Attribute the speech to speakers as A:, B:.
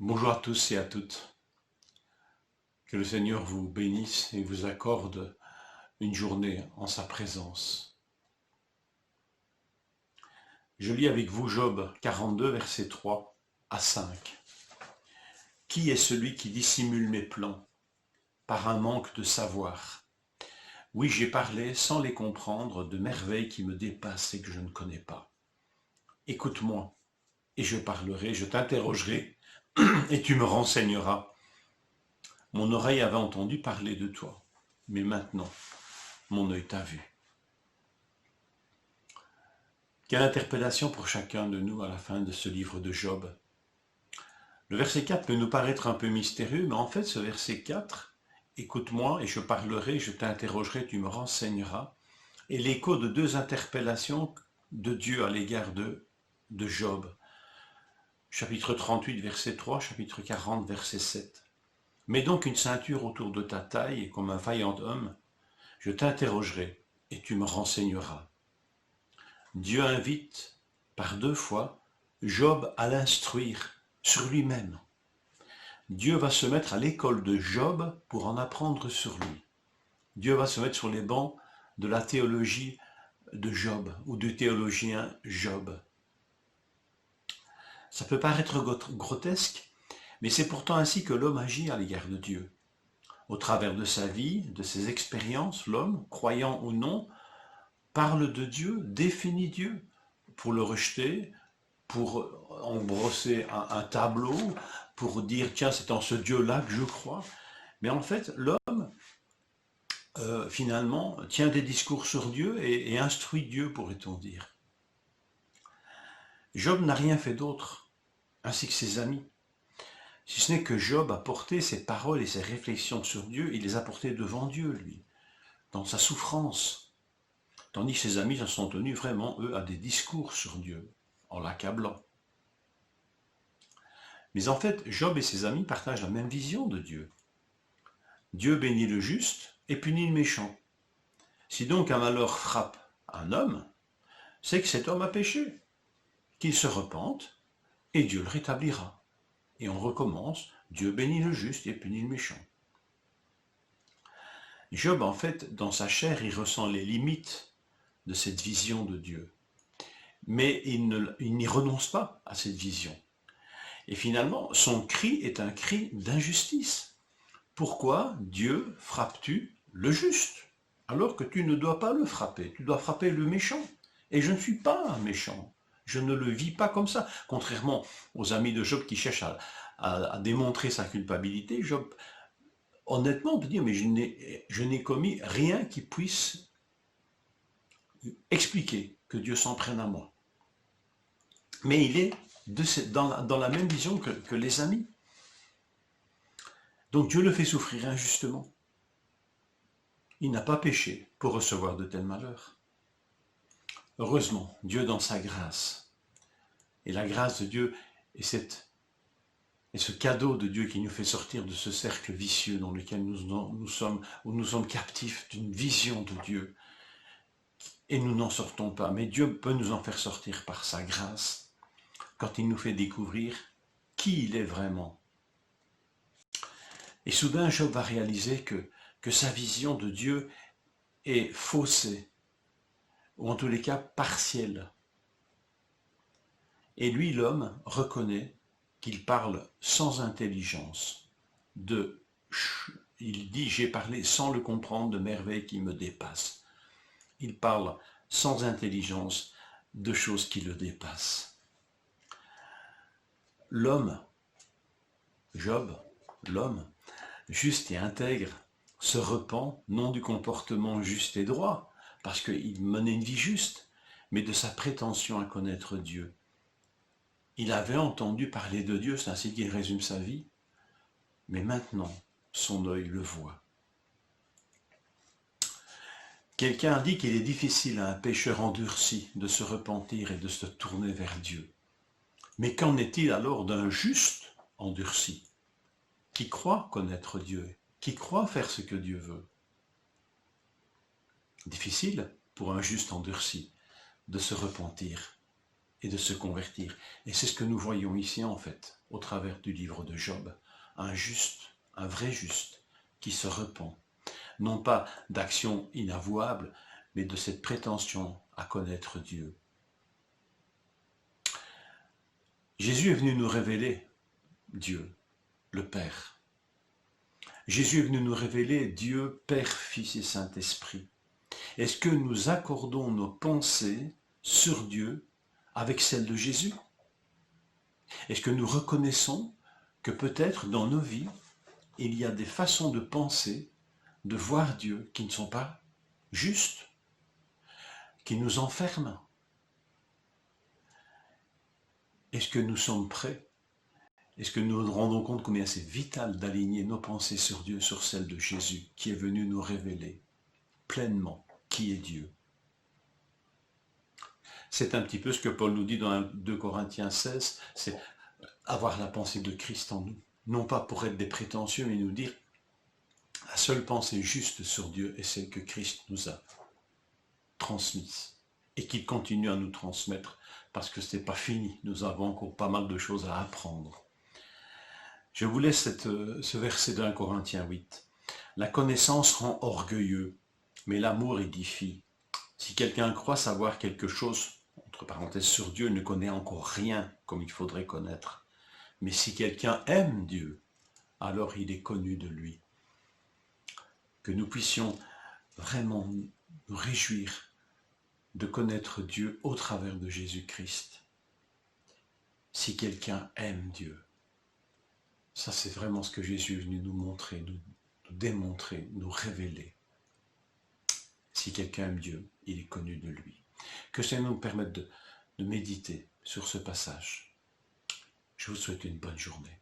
A: Bonjour à tous et à toutes. Que le Seigneur vous bénisse et vous accorde une journée en sa présence. Je lis avec vous Job 42, versets 3 à 5. Qui est celui qui dissimule mes plans par un manque de savoir? Oui, j'ai parlé sans les comprendre de merveilles qui me dépassent et que je ne connais pas. Écoute-moi et je parlerai, je t'interrogerai et tu me renseigneras. Mon oreille avait entendu parler de toi, mais maintenant, mon œil t'a vu. Quelle interpellation pour chacun de nous à la fin de ce livre de Job. Le verset 4 peut nous paraître un peu mystérieux, mais en fait ce verset 4, écoute-moi et je parlerai, je t'interrogerai, tu me renseigneras, est l'écho de deux interpellations de Dieu à l'égard de Job. Chapitre 38, verset 3, chapitre 40, verset 7. Mets donc une ceinture autour de ta taille, comme un vaillant homme, je t'interrogerai et tu me renseigneras. Dieu invite par deux fois Job à l'instruire sur lui-même. Dieu va se mettre à l'école de Job pour en apprendre sur lui. Dieu va se mettre sur les bancs de la théologie de Job ou du théologien Job. Ça peut paraître grotesque, mais c'est pourtant ainsi que l'homme agit à l'égard de Dieu. Au travers de sa vie, de ses expériences, l'homme, croyant ou non, parle de Dieu, définit Dieu, pour le rejeter, pour embrosser un tableau, pour dire tiens c'est en ce Dieu-là que je crois. Mais en fait l'homme finalement tient des discours sur Dieu et instruit Dieu, pourrait-on dire. Job n'a rien fait d'autre, ainsi que ses amis. Si ce n'est que Job a porté ses paroles et ses réflexions sur Dieu, il les a portées devant Dieu, lui, dans sa souffrance. Tandis que ses amis s'en sont tenus vraiment, eux, à des discours sur Dieu, en l'accablant. Mais en fait, Job et ses amis partagent la même vision de Dieu. Dieu bénit le juste et punit le méchant. Si donc un malheur frappe un homme, c'est que cet homme a péché, qu'il se repente et Dieu le rétablira. Et on recommence, Dieu bénit le juste et punit le méchant. Job, en fait, dans sa chair, il ressent les limites de cette vision de Dieu. Mais il n'y renonce pas à cette vision. Et finalement, son cri est un cri d'injustice. Pourquoi Dieu frappes-tu le juste, alors que tu ne dois pas le frapper? Tu dois frapper le méchant. Et je ne suis pas un méchant. Je ne le vis pas comme ça. Contrairement aux amis de Job qui cherchent à démontrer sa culpabilité, Job, honnêtement, peut dire, mais je n'ai commis rien qui puisse expliquer que Dieu s'en prenne à moi. Mais il est dans la même vision que les amis. Donc Dieu le fait souffrir injustement. Il n'a pas péché pour recevoir de tels malheurs. Heureusement, Dieu dans sa grâce, et la grâce de Dieu est ce cadeau de Dieu qui nous fait sortir de ce cercle vicieux dans lequel nous sommes captifs d'une vision de Dieu, et nous n'en sortons pas. Mais Dieu peut nous en faire sortir par sa grâce, quand il nous fait découvrir qui il est vraiment. Et soudain, Job va réaliser que sa vision de Dieu est faussée, ou en tous les cas partielle. Et lui, l'homme, reconnaît qu'il parle sans intelligence. Il dit, j'ai parlé sans le comprendre de merveilles qui me dépassent. Il parle sans intelligence de choses qui le dépassent. L'homme, Job, l'homme, juste et intègre, se repent non du comportement juste et droit, parce qu'il menait une vie juste, mais de sa prétention à connaître Dieu. Il avait entendu parler de Dieu, c'est ainsi qu'il résume sa vie, mais maintenant, son œil le voit. Quelqu'un a dit qu'il est difficile à un pécheur endurci de se repentir et de se tourner vers Dieu. Mais qu'en est-il alors d'un juste endurci, qui croit connaître Dieu, qui croit faire ce que Dieu veut? Difficile pour un juste endurci de se repentir. et de se convertir. Et c'est ce que nous voyons ici en fait, au travers du livre de Job. Un juste, un vrai juste, qui se repent. Non pas d'actions inavouables, mais de cette prétention à connaître Dieu. Jésus est venu nous révéler Dieu, le Père. Jésus est venu nous révéler Dieu, Père, Fils et Saint-Esprit. Est-ce que nous accordons nos pensées sur Dieu avec celles de Jésus? Est-ce que nous reconnaissons que peut-être dans nos vies, il y a des façons de penser, de voir Dieu qui ne sont pas justes, qui nous enferment? Est-ce que nous sommes prêts? Est-ce que nous nous rendons compte combien c'est vital d'aligner nos pensées sur Dieu, sur celles de Jésus, qui est venu nous révéler pleinement qui est Dieu? C'est un petit peu ce que Paul nous dit dans 2 Corinthiens 16, c'est avoir la pensée de Christ en nous. Non pas pour être des prétentieux, mais nous dire la seule pensée juste sur Dieu est celle que Christ nous a transmise et qu'il continue à nous transmettre parce que ce n'est pas fini. Nous avons encore pas mal de choses à apprendre. Je vous laisse ce verset de 1 Corinthiens 8. La connaissance rend orgueilleux, mais l'amour édifie. Si quelqu'un croit savoir quelque chose, entre parenthèses sur Dieu, ne connaît encore rien comme il faudrait connaître. Mais si quelqu'un aime Dieu, alors il est connu de lui. Que nous puissions vraiment nous réjouir de connaître Dieu au travers de Jésus-Christ. Si quelqu'un aime Dieu, ça c'est vraiment ce que Jésus est venu nous montrer, nous démontrer, nous révéler. Si quelqu'un aime Dieu, il est connu de lui. Que ça nous permette de méditer sur ce passage. Je vous souhaite une bonne journée.